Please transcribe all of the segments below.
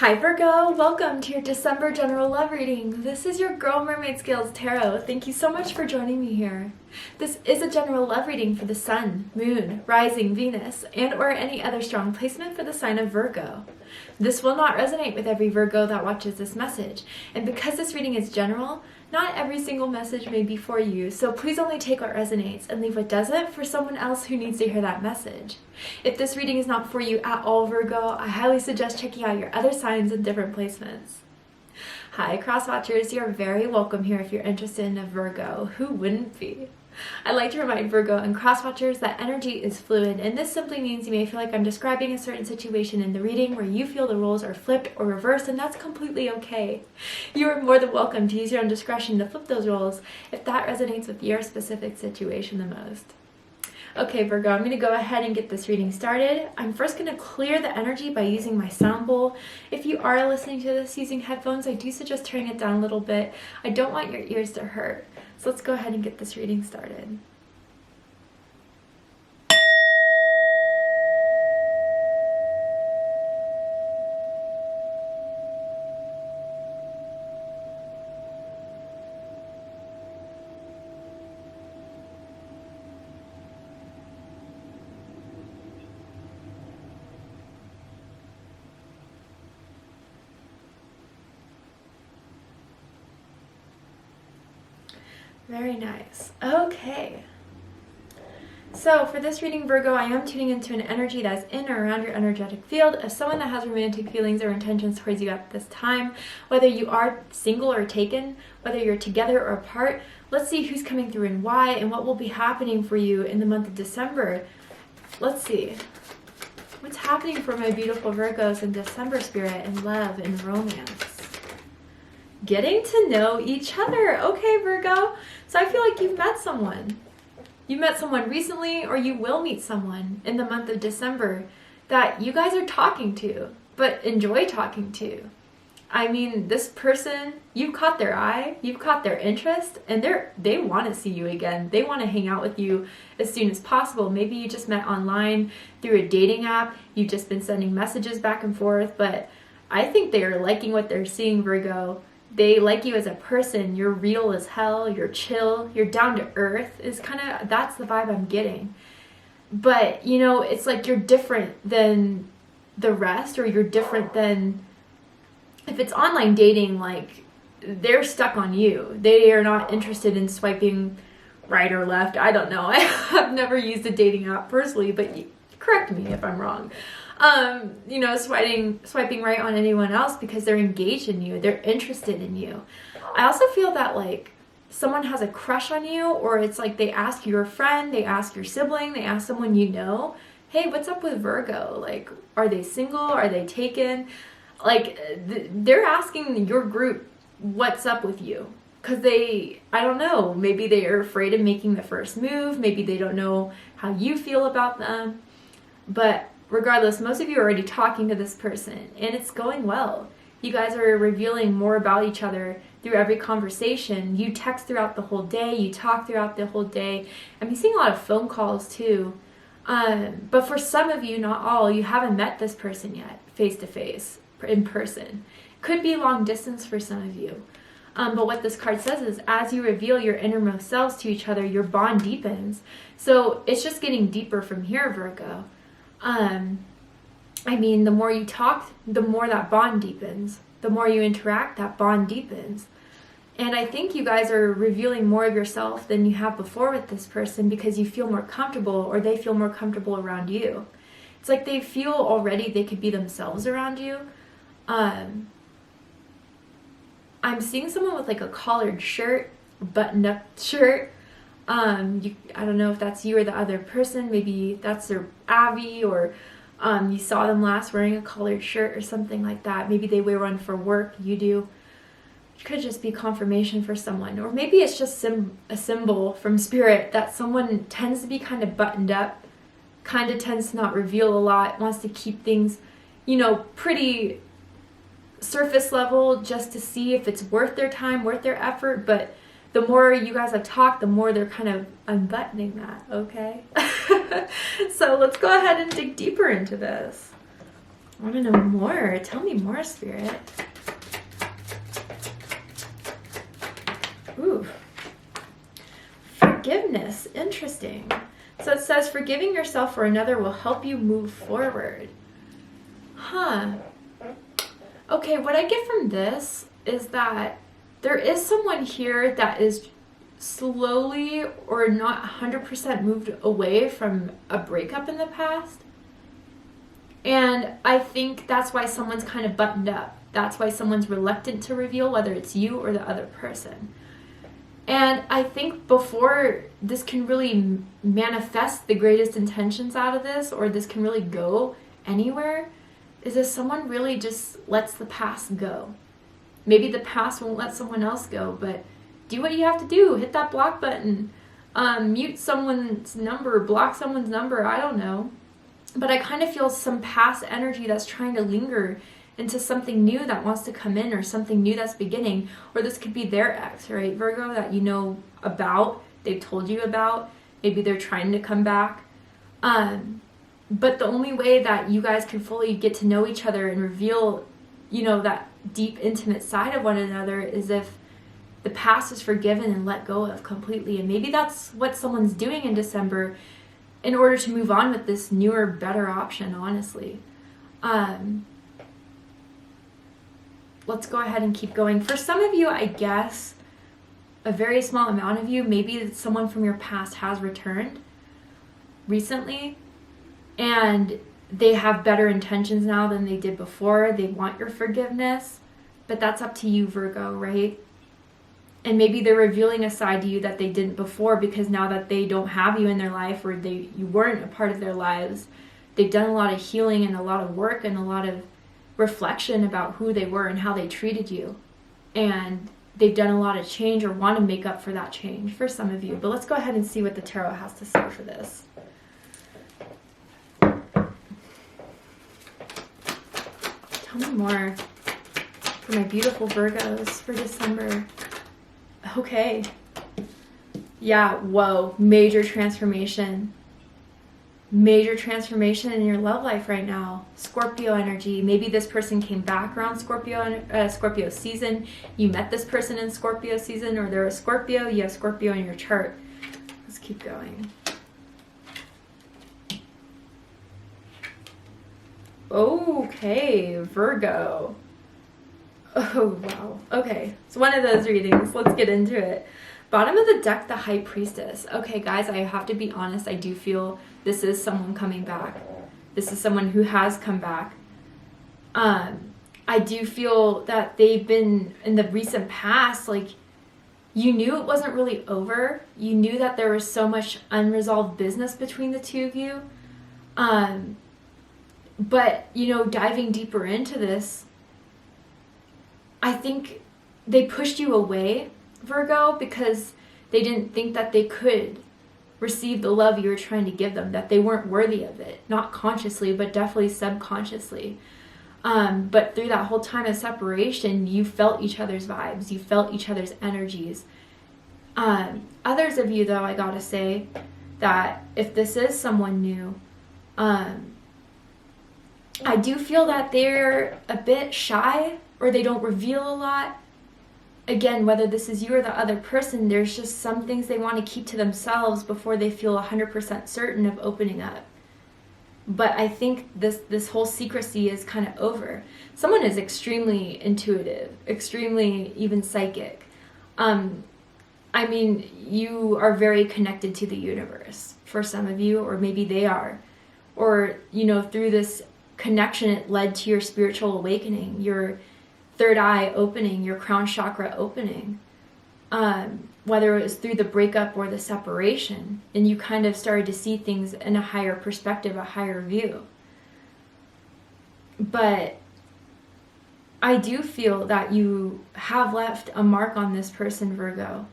Hi Virgo, welcome to your December general love reading. This is your Girl Mermaid Scales Tarot. Thank you so much for joining me here. This is a general love reading for the Sun, Moon, Rising, Venus, and or any other strong placement for the sign of Virgo. This will not resonate with every Virgo that watches this message, and because this reading is general, not every single message may be for you, so please only take what resonates and leave what doesn't for someone else who needs to hear that message. If this reading is not for you at all, Virgo, I highly suggest checking out your other signs and different placements. Hi, cross watchers, you're very welcome here if you're interested in a Virgo. Who wouldn't be? I'd like to remind Virgo and cross watchers that energy is fluid, and this simply means you may feel like I'm describing a certain situation in the reading where you feel the roles are flipped or reversed, and that's completely okay. You are more than welcome to use your own discretion to flip those roles if that resonates with your specific situation the most. Okay, Virgo, I'm going to go ahead and get this reading started. I'm first going to clear the energy by using my sound bowl. If you are listening to this using headphones, I do suggest turning it down a little bit. I don't want your ears to hurt. So let's go ahead and get this reading started. Very nice. Okay. So for this reading, Virgo, I am tuning into an energy that is in or around your energetic field of someone that has romantic feelings or intentions towards you at this time. Whether you are single or taken, whether you're together or apart, let's see who's coming through and why, and what will be happening for you in the month of December. Let's see. What's happening for my beautiful Virgos in December, spirit, and love and romance? Getting to know each other. Okay, Virgo. So I feel like you've met someone. You met someone recently, or you will meet someone in the month of December that you guys are talking to, but enjoy talking to. I mean, this person, you've caught their eye, you've caught their interest, and they want to see you again. They want to hang out with you as soon as possible. Maybe you just met online through a dating app. You've just been sending messages back and forth, but I think they are liking what they're seeing, Virgo. They like you as a person. You're real as hell. You're chill. You're down to earth. That's the vibe I'm getting. But, you know, it's like you're different than the rest, or you're different than, if it's online dating, like, they're stuck on you. They are not interested in swiping right or left. I don't know. I've never used a dating app personally, but correct me if I'm wrong. You know, swiping right on anyone else because they're engaged in you, they're interested in you. I also feel that like someone has a crush on you, or it's like they ask your friend, they ask your sibling, they ask someone you know, hey, what's up with Virgo? Like, are they single? Are they taken? Like, they're asking your group what's up with you. Because I don't know, maybe they are afraid of making the first move. Maybe they don't know how you feel about them. But regardless, most of you are already talking to this person, and it's going well. You guys are revealing more about each other through every conversation. You text throughout the whole day. You talk throughout the whole day. I'm seeing a lot of phone calls too. But for some of you, not all, you haven't met this person yet, face-to-face, in person. Could be long distance for some of you. But what this card says is, as you reveal your innermost selves to each other, your bond deepens. So it's just getting deeper from here, Virgo. I mean, the more you talk, the more that bond deepens. The more you interact, that bond deepens. And I think you guys are revealing more of yourself than you have before with this person because you feel more comfortable, or they feel more comfortable around you. It's like they feel already they could be themselves around you. I'm seeing someone with like a collared shirt, buttoned up shirt. I don't know if that's you or the other person. Maybe that's their Abby, or you saw them last wearing a collared shirt or something like that. Maybe they wear one for work, you do. It could just be confirmation for someone. Or maybe it's just a symbol from spirit that someone tends to be kind of buttoned up, kind of tends to not reveal a lot, wants to keep things, you know, pretty surface level just to see if it's worth their time, worth their effort. But the more you guys have talked, the more they're kind of unbuttoning that, okay? So let's go ahead and dig deeper into this. I want to know more. Tell me more, Spirit. Ooh. Forgiveness. Interesting. So it says, forgiving yourself for another will help you move forward. Huh. Okay, what I get from this is that there is someone here that is slowly or not 100% moved away from a breakup in the past. And I think that's why someone's kind of buttoned up. That's why someone's reluctant to reveal whether it's you or the other person. And I think before this can really manifest the greatest intentions out of this, or this can really go anywhere, is if someone really just lets the past go. Maybe the past won't let someone else go, but do what you have to do. Hit that block button. Mute someone's number, block someone's number, I don't know. But I kind of feel some past energy that's trying to linger into something new that wants to come in, or something new that's beginning. Or this could be their ex, right, Virgo, that you know about, they've told you about. Maybe they're trying to come back. But the only way that you guys can fully get to know each other and reveal, you know, that deep, intimate side of one another is if the past is forgiven and let go of completely. And maybe that's what someone's doing in December in order to move on with this newer, better option, honestly. Let's go ahead and keep going. For some of you, I guess, a very small amount of you, maybe someone from your past has returned recently, and they have better intentions now than they did before. They want your forgiveness, but that's up to you, Virgo, right? And maybe they're revealing a side to you that they didn't before, because now that they don't have you in their life, or you weren't a part of their lives, they've done a lot of healing and a lot of work and a lot of reflection about who they were and how they treated you. And they've done a lot of change, or want to make up for that change for some of you. But let's go ahead and see what the tarot has to say for this. Tell me more for my beautiful Virgos for December. Okay. Yeah, whoa. Major transformation. Major transformation in your love life right now. Scorpio energy. Maybe this person came back around Scorpio season. You met this person in Scorpio season, or they're a Scorpio. You have Scorpio in your chart. Let's keep going. Okay, Virgo. Oh, wow. Okay, it's one of those readings. Let's get into it. Bottom of the deck, the High Priestess. Okay, guys, I have to be honest. I do feel this is someone coming back. This is someone who has come back. I do feel that they've been, in the recent past, like, you knew it wasn't really over. You knew that there was so much unresolved business between the two of you. But, you know, diving deeper into this, I think they pushed you away, Virgo, because they didn't think that they could receive the love you were trying to give them, that they weren't worthy of it. Not consciously, but definitely subconsciously. But through that whole time of separation, you felt each other's vibes. You felt each other's energies. Others of you, though, I gotta say that if this is someone new, I do feel that they're a bit shy, or they don't reveal a lot. Again, whether this is you or the other person, there's just some things they want to keep to themselves before they feel 100% certain of opening up. But I think this whole secrecy is kind of over. Someone is extremely intuitive, extremely even psychic. I mean, you are very connected to the universe for some of you, or maybe they are. Or, you know, through this connection, it led to your spiritual awakening, your third eye opening, your crown chakra opening. Whether it was through the breakup or the separation, and you kind of started to see things in a higher perspective, a higher view. But I do feel that you have left a mark on this person, Virgo,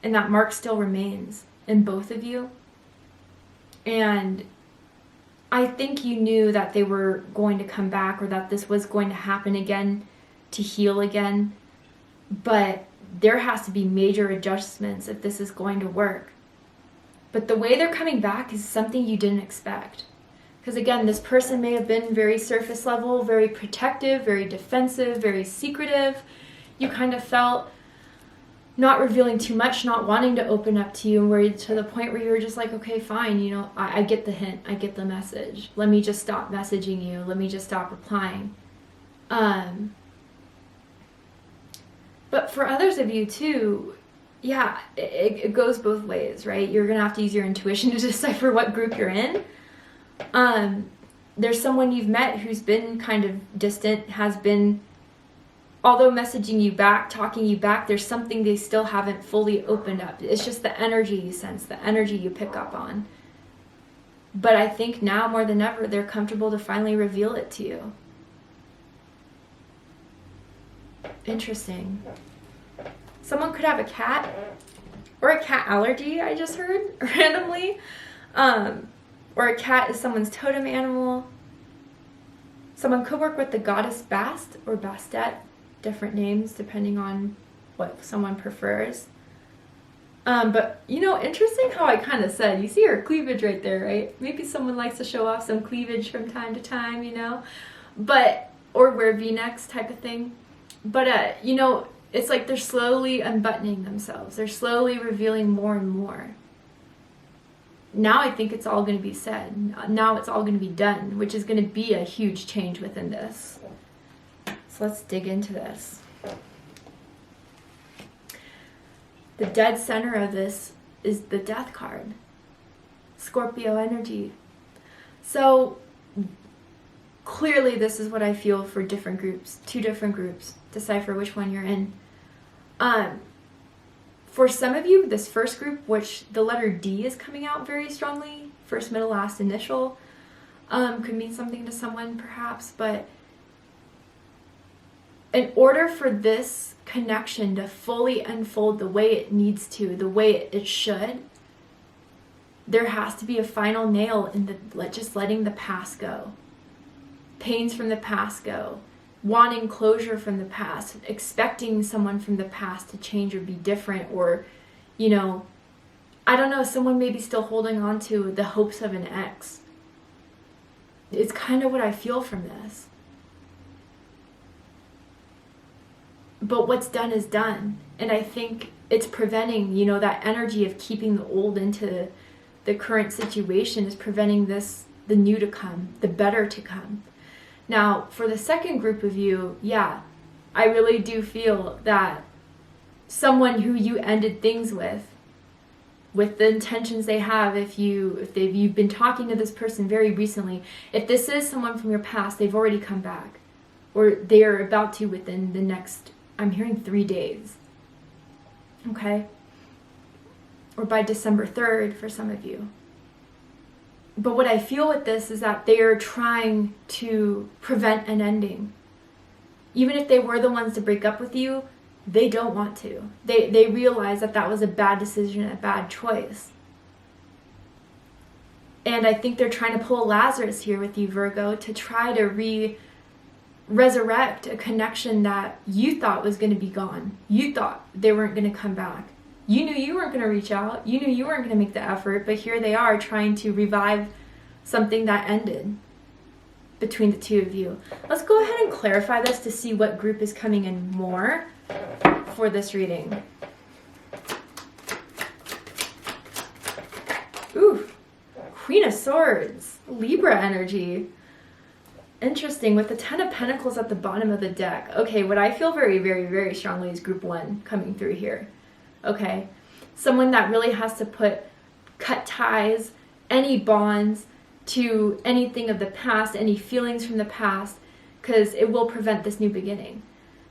and that mark still remains in both of you. And I think you knew that they were going to come back, or that this was going to happen again, to heal again. But there has to be major adjustments if this is going to work. But the way they're coming back is something you didn't expect. Because again, this person may have been very surface level, very protective, very defensive, very secretive. You kind of felt not revealing too much, not wanting to open up to you, and where to the point where you were just like, okay, fine, you know, I get the hint, I get the message. Let me just stop messaging you. Let me just stop replying. But for others of you too, yeah, it goes both ways, right? You're going to have to use your intuition to decipher what group you're in. There's someone you've met who's been kind of distant, has been, although messaging you back, talking you back, there's something they still haven't fully opened up. It's just the energy you sense, the energy you pick up on. But I think now more than ever, they're comfortable to finally reveal it to you. Interesting. Someone could have a cat or a cat allergy, I just heard randomly. Or a cat is someone's totem animal. Someone could work with the goddess Bast or Bastet, different names depending on what someone prefers. But, you know, interesting how I kind of said, you see her cleavage right there, right? Maybe someone likes to show off some cleavage from time to time, you know? But, or wear V-necks type of thing. But, you know, it's like they're slowly unbuttoning themselves. They're slowly revealing more and more. Now I think it's all going to be said. Now it's all going to be done, which is going to be a huge change within this. So let's dig into this. The dead center of this is the Death card. Scorpio energy. So clearly this is what I feel for different groups, 2 different groups. Decipher which one you're in. For some of you, this first group, which the letter D is coming out very strongly, first, middle, last, initial, could mean something to someone perhaps, but in order for this connection to fully unfold the way it needs to, the way it should, there has to be a final nail in the just letting the past go. Pains from the past go. Wanting closure from the past, expecting someone from the past to change or be different, or, you know, I don't know, someone may be still holding on to the hopes of an ex. It's kind of what I feel from this. But what's done is done. And I think it's preventing, you know, that energy of keeping the old into the current situation is preventing this, the new to come, the better to come. Now, for the second group of you, yeah, I really do feel that someone who you ended things with the intentions they have, if you've been talking to this person very recently, if this is someone from your past, they've already come back, or they are about to within the next, I'm hearing 3 days, okay? Or by December 3rd for some of you. But what I feel with this is that they are trying to prevent an ending. Even if they were the ones to break up with you, they don't want to. They realize that that was a bad decision, a bad choice. And I think they're trying to pull Lazarus here with you, Virgo, to try to resurrect a connection that you thought was going to be gone. You thought they weren't going to come back. You knew you weren't going to reach out. You knew you weren't going to make the effort, but here they are trying to revive something that ended between the 2 of you. Let's go ahead and clarify this to see what group is coming in more for this reading. Ooh, Queen of Swords, Libra energy. Interesting, with the 10 of Pentacles at the bottom of the deck. Okay, what I feel very, very, very strongly is group 1 coming through here. Okay, someone that really has to cut ties, any bonds to anything of the past, any feelings from the past, because it will prevent this new beginning.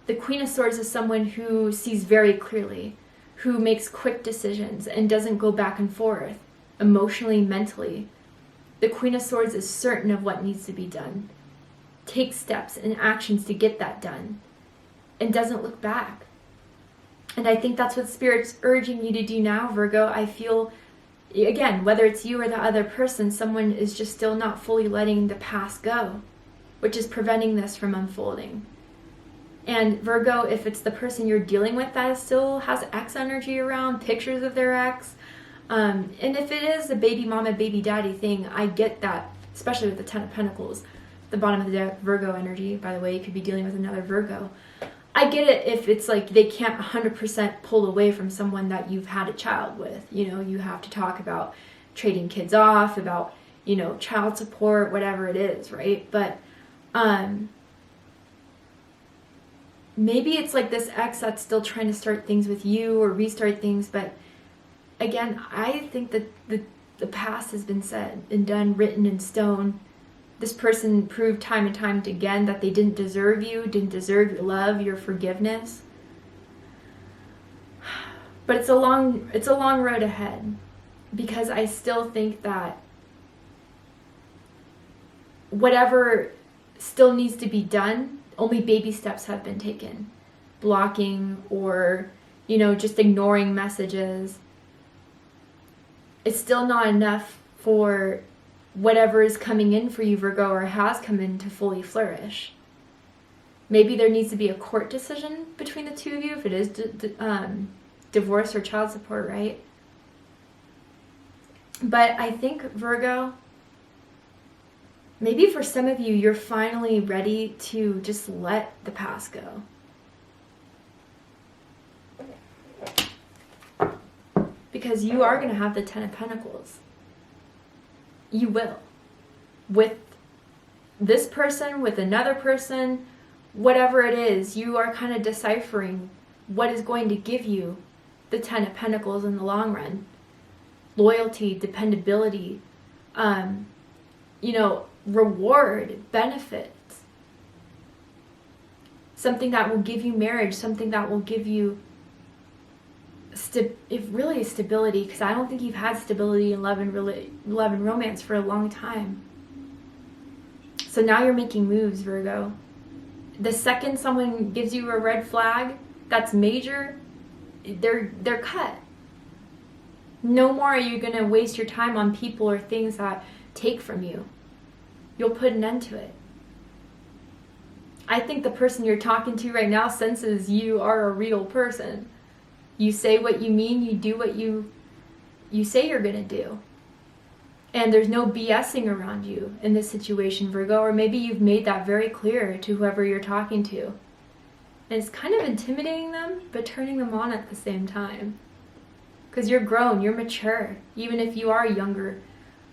The Queen of Swords is someone who sees very clearly, who makes quick decisions and doesn't go back and forth, emotionally, mentally. The Queen of Swords is certain of what needs to be done, takes steps and actions to get that done, and doesn't look back. And I think that's what Spirit's urging you to do now, Virgo. I feel, again, whether it's you or the other person, someone is just still not fully letting the past go, which is preventing this from unfolding. And Virgo, if it's the person you're dealing with that still has ex energy around, pictures of their ex, and if it is a baby mama, baby daddy thing, I get that especially with the Ten of Pentacles. The bottom of the deck, Virgo energy, by the way, you could be dealing with another Virgo. I get it if it's like they can't 100% pull away from someone that you've had a child with. You know, you have to talk about trading kids off, about, you know, child support, whatever it is, right? But maybe it's like this ex that's still trying to start things with you or restart things. But again, I think that the past has been said and done, written in stone. This person proved time and time again that they didn't deserve you, didn't deserve your love, your forgiveness. But it's a long road ahead, because I still think that whatever still needs to be done, only baby steps have been taken. Blocking or, you know, just ignoring messages. It's still not enough for whatever is coming in for you, Virgo, or has come in, to fully flourish. Maybe there needs to be a court decision between the two of you if it is divorce or child support, right? But I think, Virgo, maybe for some of you, you're finally ready to just let the past go. Because you are going to have the Ten of Pentacles. You will. With this person, with another person, whatever it is, you are kind of deciphering what is going to give you the Ten of Pentacles in the long run. Loyalty, dependability, you know, reward, benefits. Something that will give you marriage, something that will give you really stability, because I don't think you've had stability in love and romance for a long time. So now you're making moves, Virgo. The second someone gives you a red flag that's major, they're cut. No more are you going to waste your time on people or things that take from you. You'll put an end to it. I think the person you're talking to right now senses you are a real person. You say what you mean, you do what you say you're going to do. And there's no BSing around you in this situation, Virgo, or maybe you've made that very clear to whoever you're talking to. And it's kind of intimidating them, but turning them on at the same time. Because you're grown, you're mature. Even if you are younger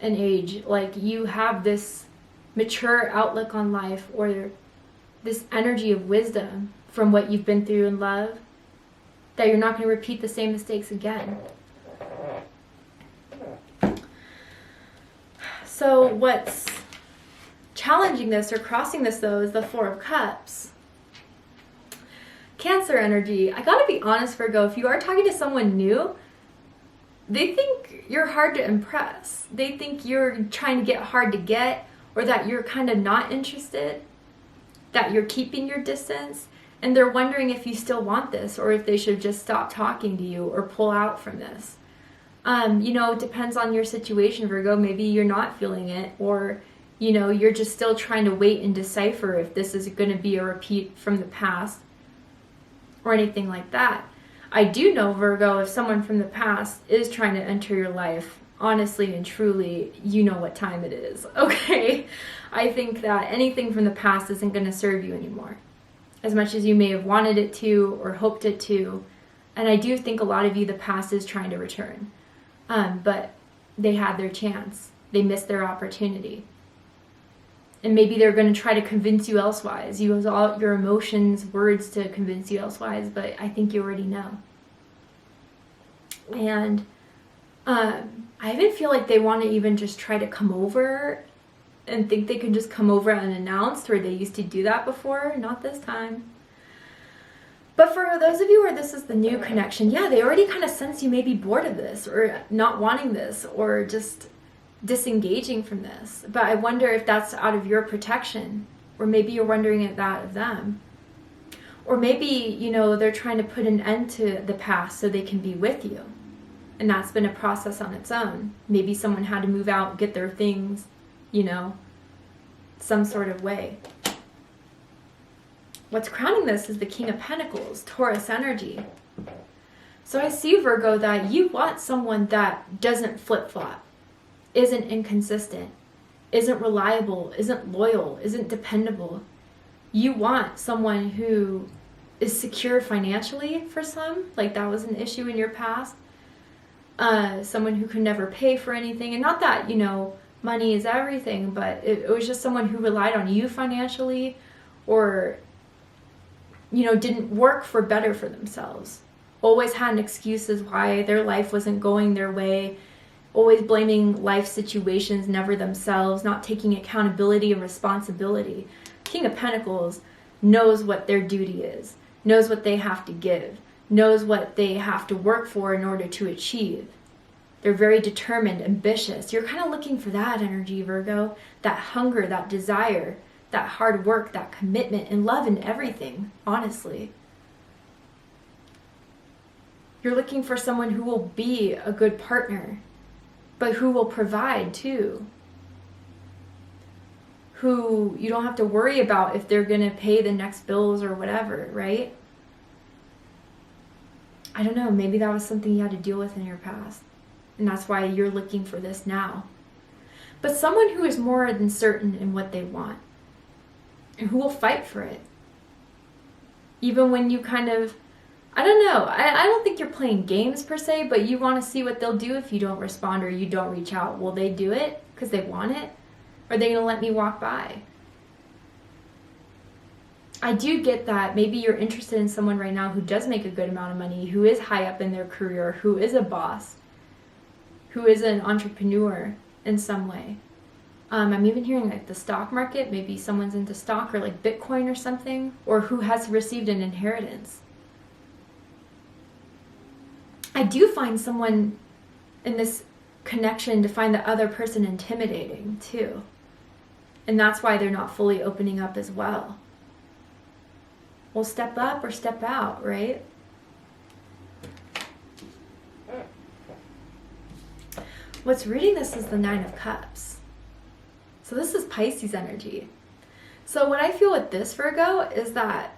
in age, like, you have this mature outlook on life, or this energy of wisdom from what you've been through in love, that you're not going to repeat the same mistakes again. So what's challenging this or crossing this, though, is the Four of Cups. Cancer energy. I gotta be honest, Virgo, if you are talking to someone new, they think you're hard to impress. They think you're trying to get hard to get, or that you're kind of not interested, that you're keeping your distance. And they're wondering if you still want this, or if they should just stop talking to you or pull out from this. You know, it depends on your situation, Virgo. Maybe you're not feeling it, or, you know, you're just still trying to wait and decipher if this is going to be a repeat from the past or anything like that. I do know, Virgo, if someone from the past is trying to enter your life, honestly and truly, you know what time it is, okay? I think that anything from the past isn't going to serve you anymore, as much as you may have wanted it to or hoped it to. And I do think a lot of you, the past is trying to return. But they had their chance. They missed their opportunity. And maybe they're going to try to convince you elsewise. Use all your emotions, words to convince you elsewise, but I think you already know. And I even feel like they want to even just try to come over and think they can just come over unannounced, or they used to do that before. Not this time. But for those of you where this is the new connection, yeah, they already kind of sense you may be bored of this, or not wanting this, or just disengaging from this. But I wonder if that's out of your protection, or maybe you're wondering if that of them. Or maybe, you know, they're trying to put an end to the past so they can be with you. And that's been a process on its own. Maybe someone had to move out, get their things, you know, some sort of way. What's crowning this is the King of Pentacles, Taurus energy. So I see, Virgo, that you want someone that doesn't flip-flop, isn't inconsistent, isn't reliable, isn't loyal, isn't dependable. You want someone who is secure financially for some, like that was an issue in your past. Someone who could never pay for anything. And not that, money is everything, but it was just someone who relied on you financially, or, didn't work for better for themselves. Always had excuses why their life wasn't going their way. Always blaming life situations, never themselves, not taking accountability and responsibility. King of Pentacles knows what their duty is, knows what they have to give, knows what they have to work for in order to achieve. They're very determined, ambitious. You're kind of looking for that energy, Virgo, that hunger, that desire, that hard work, that commitment, and love in everything, honestly. You're looking for someone who will be a good partner, but who will provide too. Who you don't have to worry about if they're going to pay the next bills or whatever, right? I don't know, maybe that was something you had to deal with in your past. And that's why you're looking for this now. But someone who is more than certain in what they want. And who will fight for it. Even when you kind of, I don't know, I don't think you're playing games per se, but you want to see what they'll do if you don't respond or you don't reach out. Will they do it because they want it? Or are they going to let me walk by? I do get that maybe you're interested in someone right now who does make a good amount of money, who is high up in their career, who is a boss, who is an entrepreneur in some way. I'm even hearing like the stock market, maybe someone's into stock or like Bitcoin or something, or who has received an inheritance. I do find someone in this connection to find the other person intimidating too. And that's why they're not fully opening up as well. Well, step up or step out, right? What's reading this is the Nine of Cups. So this is Pisces energy. So what I feel with this, Virgo, is that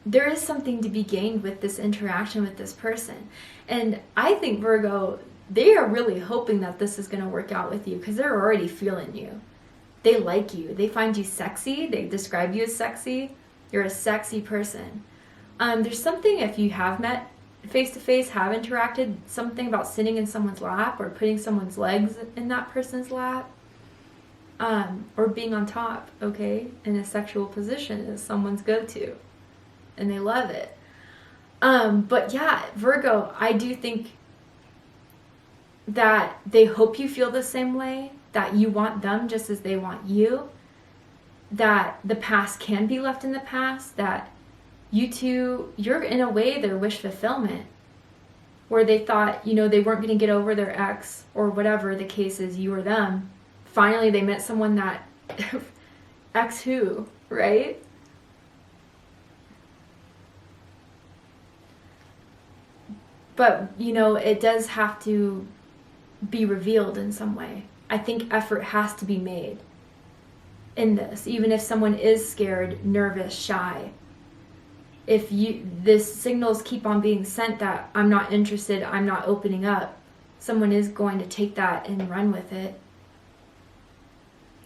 there is something to be gained with this interaction with this person. And I think, Virgo, they are really hoping that this is going to work out with you because they're already feeling you. They like you. They find you sexy. They describe you as sexy. You're a sexy person. There's something, if you have met face-to-face, have interacted, something about sitting in someone's lap or putting someone's legs in that person's lap, or being on top, okay, in a sexual position is someone's go-to, and they love it. But yeah, Virgo, I do think that they hope you feel the same way, that you want them just as they want you, that the past can be left in the past, that you two, you're in a way their wish fulfillment, where they thought, they weren't going to get over their ex or whatever the case is, you or them. Finally, they met someone that, ex who, right? But, it does have to be revealed in some way. I think effort has to be made in this, even if someone is scared, nervous, shy. If this signals keep on being sent that I'm not interested, I'm not opening up, someone is going to take that and run with it.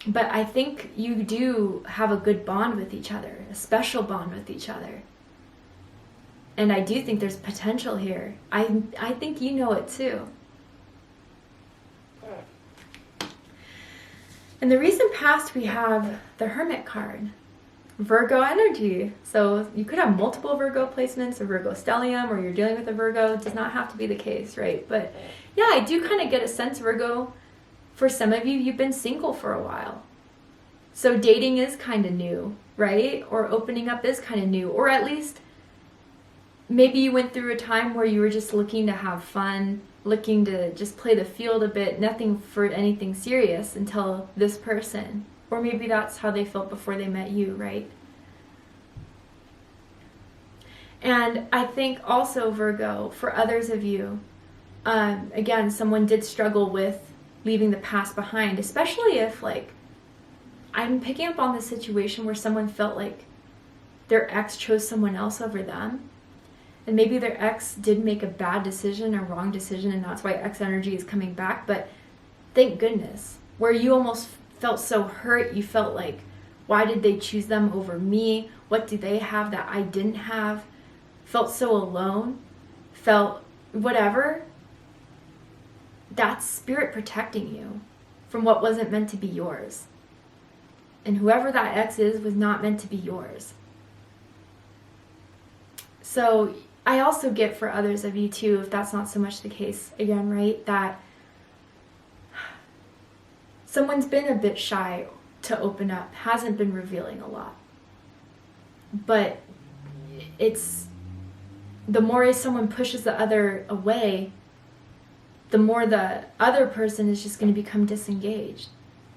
But I think you do have a good bond with each other, a special bond with each other. And I do think there's potential here. I think you know it too. In the recent past, we have the Hermit card. Virgo energy. So you could have multiple Virgo placements, or Virgo stellium, or you're dealing with a Virgo. It does not have to be the case, right? But yeah, I do kind of get a sense, Virgo, for some of you, you've been single for a while. So dating is kind of new, right? Or opening up is kind of new. Or at least maybe you went through a time where you were just looking to have fun, looking to just play the field a bit, nothing for anything serious until this person. Or maybe that's how they felt before they met you, right? And I think also, Virgo, for others of you, again, someone did struggle with leaving the past behind, especially if, I'm picking up on the situation where someone felt like their ex chose someone else over them. And maybe their ex did make a bad decision, a wrong decision, and that's why ex energy is coming back. But thank goodness, where you almost felt so hurt. You felt like, why did they choose them over me? What do they have that I didn't have? Felt so alone, felt whatever. That's spirit protecting you from what wasn't meant to be yours. And whoever that ex is was not meant to be yours. So I also get for others of you too, if that's not so much the case, again, right, that someone's been a bit shy to open up, hasn't been revealing a lot. But it's, the more someone pushes the other away, the more the other person is just going to become disengaged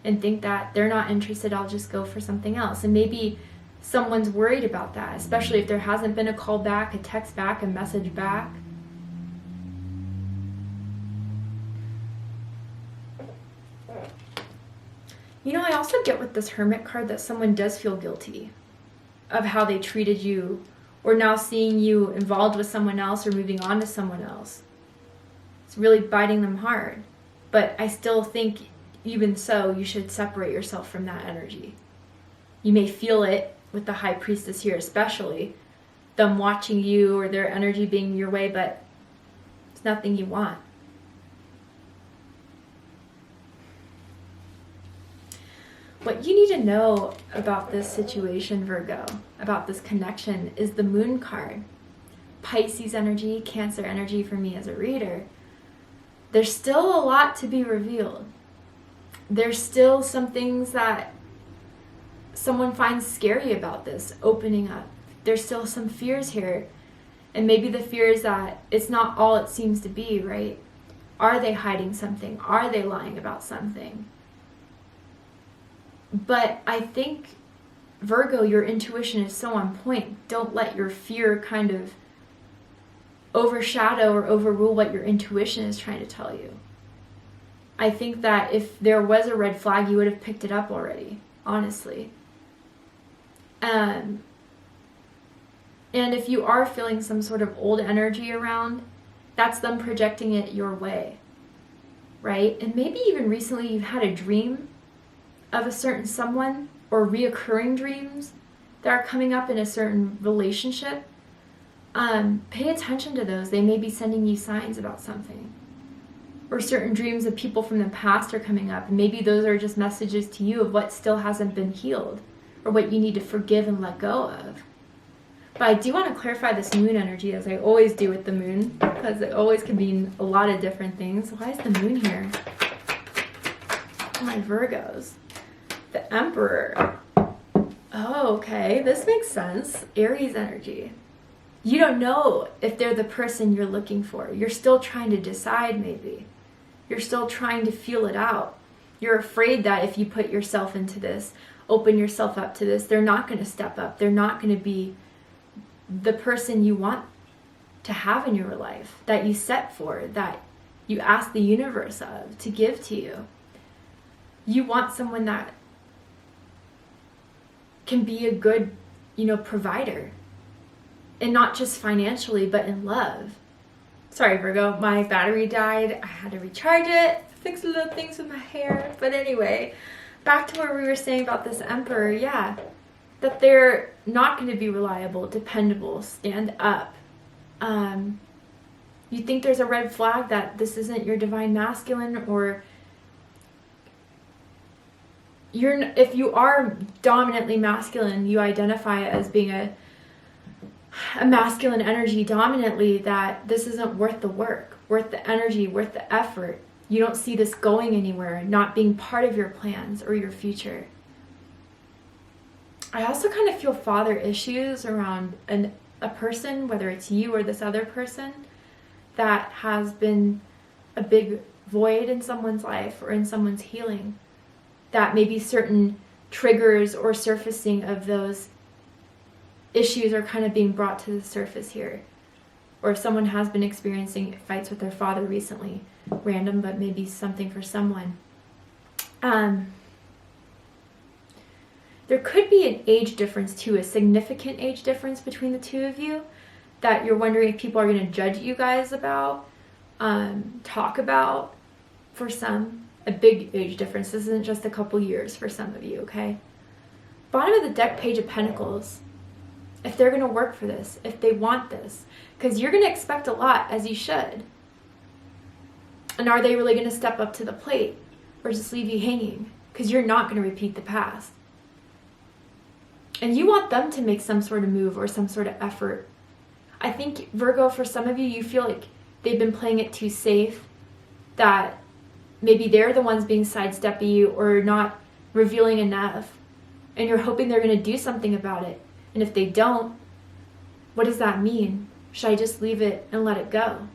and think that they're not interested, I'll just go for something else. And maybe someone's worried about that, especially if there hasn't been a call back, a text back, a message back. You know, I also get with this Hermit card that someone does feel guilty of how they treated you, or now seeing you involved with someone else or moving on to someone else. It's really biting them hard. But I still think, even so, you should separate yourself from that energy. You may feel it with the High Priestess here, especially them watching you or their energy being your way, but it's nothing you want. What you need to know about this situation, Virgo, about this connection, is the Moon card. Pisces energy, Cancer energy for me as a reader. There's still a lot to be revealed. There's still some things that someone finds scary about this opening up. There's still some fears here. And maybe the fear is that it's not all it seems to be, right? Are they hiding something? Are they lying about something? But I think, Virgo, your intuition is so on point. Don't let your fear kind of overshadow or overrule what your intuition is trying to tell you. I think that if there was a red flag, you would have picked it up already, honestly. And if you are feeling some sort of old energy around, that's them projecting it your way, right? And maybe even recently you've had a dream of a certain someone, or reoccurring dreams that are coming up in a certain relationship. Pay attention to those. They may be sending you signs about something. Or certain dreams of people from the past are coming up. And maybe those are just messages to you of what still hasn't been healed, or what you need to forgive and let go of. But I do want to clarify this Moon energy, as I always do with the Moon, because it always can mean a lot of different things. Why is the Moon here? My Virgos. The Emperor. Oh, okay. This makes sense. Aries energy. You don't know if they're the person you're looking for. You're still trying to decide, maybe. You're still trying to feel it out. You're afraid that if you put yourself into this, open yourself up to this, they're not going to step up. They're not going to be the person you want to have in your life, that you set for, that you ask the universe of to give to you. You want someone that can be a good, provider. And not just financially, but in love. Sorry, Virgo, my battery died. I had to recharge it, fix little things with my hair. But anyway, back to where we were saying about this Emperor. Yeah, that they're not going to be reliable, dependable, stand up. You think there's a red flag that this isn't your divine masculine, or if you are dominantly masculine, you identify it as being a masculine energy dominantly, that this isn't worth the work, worth the energy, worth the effort. You don't see this going anywhere, not being part of your plans or your future. I also kind of feel father issues around a person, whether it's you or this other person, that has been a big void in someone's life or in someone's healing. That maybe certain triggers or surfacing of those issues are kind of being brought to the surface here. Or if someone has been experiencing fights with their father recently, random, but maybe something for someone. There could be an age difference too, a significant age difference between the two of you, that you're wondering if people are going to judge you guys about, talk about for some. a big age difference. This isn't just a couple years for some of you, okay? Bottom of the deck, Page of Pentacles. If they're going to work for this, if they want this, because you're going to expect a lot, as you should. And are they really going to step up to the plate or just leave you hanging? Because you're not going to repeat the past. And you want them to make some sort of move or some sort of effort. I think, Virgo, for some of you, you feel like they've been playing it too safe, that maybe they're the ones being sidestepping you or not revealing enough, and you're hoping they're going to do something about it. And if they don't, what does that mean? Should I just leave it and let it go?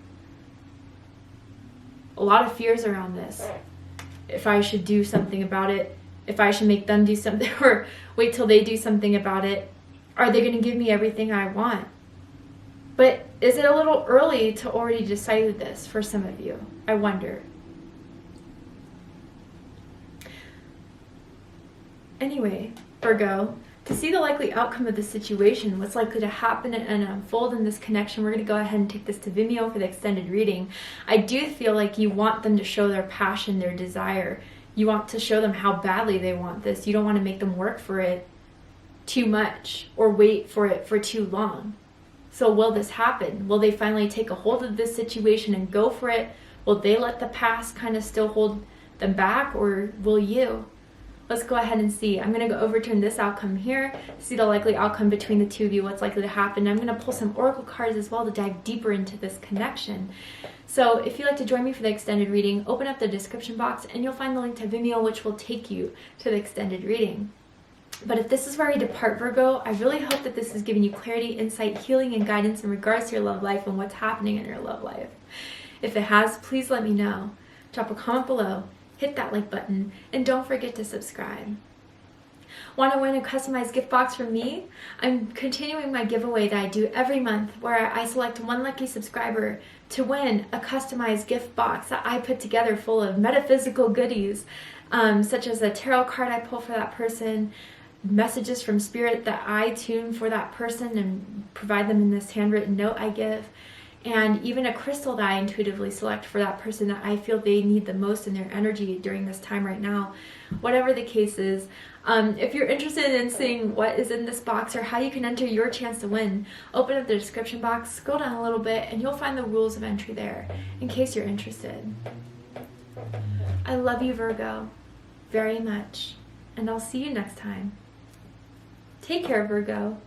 A lot of fears around this. If I should do something about it, if I should make them do something, or wait till they do something about it. Are they going to give me everything I want? But is it a little early to already decide this for some of you? I wonder. Anyway, Virgo, to see the likely outcome of the situation, what's likely to happen and unfold in this connection, we're going to go ahead and take this to Vimeo for the extended reading. I do feel like you want them to show their passion, their desire. You want to show them how badly they want this. You don't want to make them work for it too much or wait for it for too long. So will this happen? Will they finally take a hold of this situation and go for it? Will they let the past kind of still hold them back, or will you? Let's go ahead and see. I'm going to go overturn this outcome here, see the likely outcome between the two of you, what's likely to happen. I'm going to pull some oracle cards as well to dive deeper into this connection. So if you'd like to join me for the extended reading, open up the description box and you'll find the link to Vimeo, which will take you to the extended reading. But if this is where we depart, Virgo, I really hope that this has given you clarity, insight, healing, and guidance in regards to your love life and what's happening in your love life. If it has, please let me know. Drop a comment below, hit that like button, and don't forget to subscribe. Want to win a customized gift box from me? I'm continuing my giveaway that I do every month, where I select one lucky subscriber to win a customized gift box that I put together full of metaphysical goodies, such as a tarot card I pull for that person, messages from spirit that I tune for that person and provide them in this handwritten note I give, and even a crystal that I intuitively select for that person that I feel they need the most in their energy during this time right now. Whatever the case is, if you're interested in seeing what is in this box or how you can enter your chance to win, open up the description box, scroll down a little bit, and you'll find the rules of entry there in case you're interested. I love you, Virgo, very much, and I'll see you next time. Take care, Virgo.